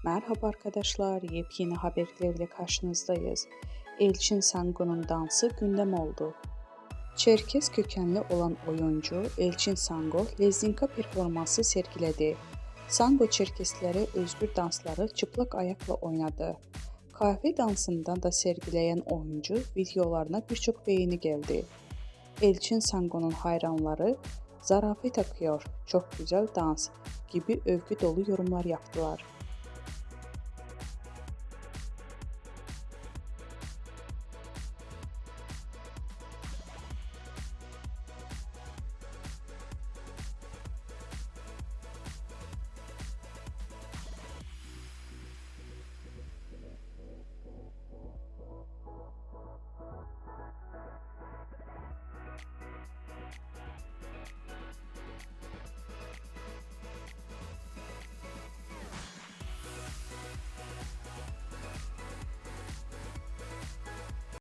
Merhaba arkadaşlar, yepyeni haberlerle karşınızdayız. Elçin Sango'nun dansı gündem oldu. Çerkez kökenli olan oyuncu Elçin Sango Lezinka performansı sergiledi. Sango Çerkesleri özgür dansları çıplak ayakla oynadı. Kahve dansından da sergileyen oyuncu videolarına birçok beğeni geldi. Elçin Sango'nun hayranları "zarafet akıyor, çok güzel dans" gibi övgü dolu yorumlar yaptılar.